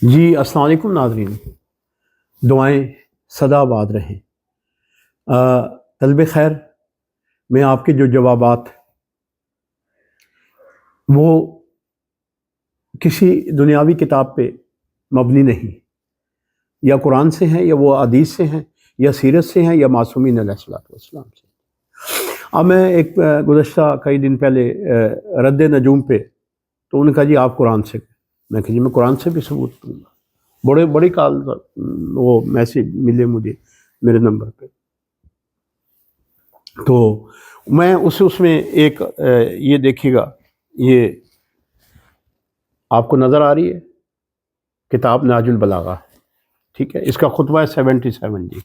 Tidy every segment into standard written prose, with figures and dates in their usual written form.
جی السلام علیکم ناظرین، دعائیں سدا آباد رہیں۔ طلب خیر، میں آپ کے جو جوابات وہ کسی دنیاوی کتاب پہ مبنی نہیں، یا قرآن سے ہیں یا وہ حدیث سے ہیں یا سیرت سے ہیں یا معصومین علیہ الصلوۃ والسلام سے۔ اب میں ایک گزشتہ کئی دن پہلے رد نجوم پہ تو انہوں نے کہا جی آپ قرآن سے، میں کہا جی میں قرآن سے بھی ثبوت دوں گا۔ بڑی کال وہ میسیج ملے مجھے میرے نمبر پہ، تو میں اس میں ایک یہ دیکھیے گا، یہ آپ کو نظر آ رہی ہے کتاب نہج البلاغہ، ٹھیک ہے، اس کا خطبہ ہے 77 جی،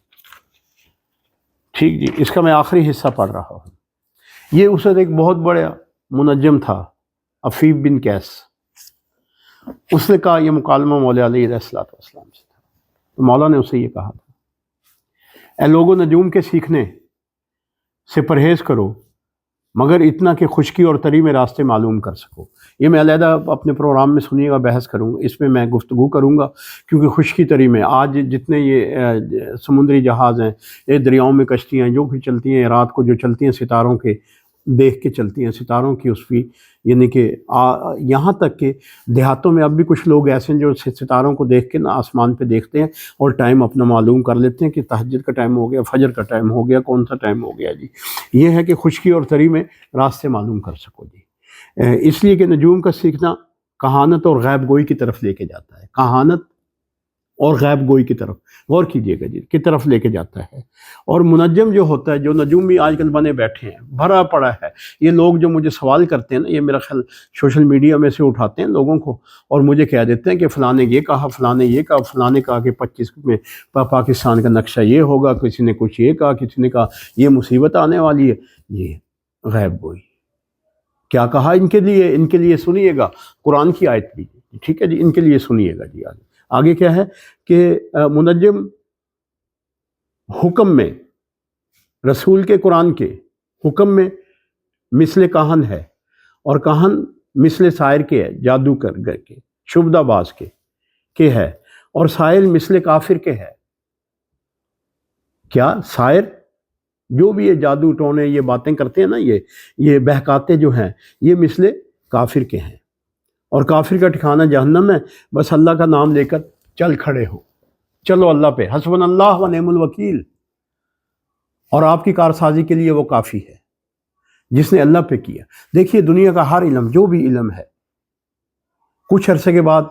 ٹھیک جی، اس کا میں آخری حصہ پڑھ رہا ہوں۔ یہ اس وقت ایک بہت بڑا منجم تھا، عفیف بن قیس، اس نے کہا یہ مکالمہ مولا علیہ السلام سے تھا، تو مولا نے اسے یہ کہا تھا، اے لوگوں نجوم کے سیکھنے سے پرہیز کرو مگر اتنا کہ خشکی اور تری میں راستے معلوم کر سکو۔ یہ میں علیحدہ اپنے پروگرام میں سنیے گا، بحث کروں گا، اس میں گفتگو کروں گا، کیونکہ خشکی تری میں آج جتنے یہ سمندری جہاز ہیں، یہ دریاؤں میں کشتیاں ہیں جو بھی چلتی ہیں، رات کو جو چلتی ہیں ستاروں کے دیکھ کے چلتی ہیں، ستاروں کی اس کی، یعنی کہ یہاں تک کہ دیہاتوں میں اب بھی کچھ لوگ ایسے ہیں جو ستاروں کو دیکھ کے نا آسمان پہ دیکھتے ہیں اور ٹائم اپنا معلوم کر لیتے ہیں کہ تہجد کا ٹائم ہو گیا، فجر کا ٹائم ہو گیا، کون سا ٹائم ہو گیا جی۔ یہ ہے کہ خشکی اور تری میں راستے معلوم کر سکو جی، اس لیے کہ نجوم کا سیکھنا کہانت اور غیب گوئی کی طرف لے کے جاتا ہے، کہانت اور غیب گوئی کی طرف، غور کیجئے گا جی، کی طرف لے کے جاتا ہے۔ اور منجم جو ہوتا ہے، جو نجوم بھی آج کل بنے بیٹھے ہیں، بھرا پڑا ہے، یہ لوگ جو مجھے سوال کرتے ہیں نا، یہ میرا خیال سوشل میڈیا میں سے اٹھاتے ہیں لوگوں کو اور مجھے کہہ دیتے ہیں کہ فلاں نے یہ کہا، فلاں نے یہ کہا، فلاں نے کہا کہ 25 میں پاکستان کا نقشہ یہ ہوگا، کسی نے کچھ یہ کہا، کسی نے کہا یہ مصیبت آنے والی ہے۔ یہ غیب گوئی کیا کہا ان کے لیے سنیے گا، قرآن کی آیت بھی، ٹھیک ہے جی، ان کے لیے سنیے گا جی۔ آگے کیا ہے کہ منجم حکم میں، رسول کے قرآن کے حکم میں مثل کاہن ہے، اور کاہن مثل سائر کے ہے، جادوگر کے، شبدہ باز کے ہے، اور سائر مثل کافر کے ہے۔ کیا سائر جو بھی یہ جادو ٹونے یہ باتیں کرتے ہیں نا، یہ بہکاتے جو ہیں، یہ مثل کافر کے ہیں، اور کافر کا ٹھکانہ جہنم ہے۔ بس اللہ کا نام لے کر چل کھڑے ہو، چلو اللہ پہ، حسبنا اللہ و نعم الوکیل، اور آپ کی کارسازی کے لیے وہ کافی ہے جس نے اللہ پہ کیا۔ دیکھیے دنیا کا ہر علم، جو بھی علم ہے، کچھ عرصے کے بعد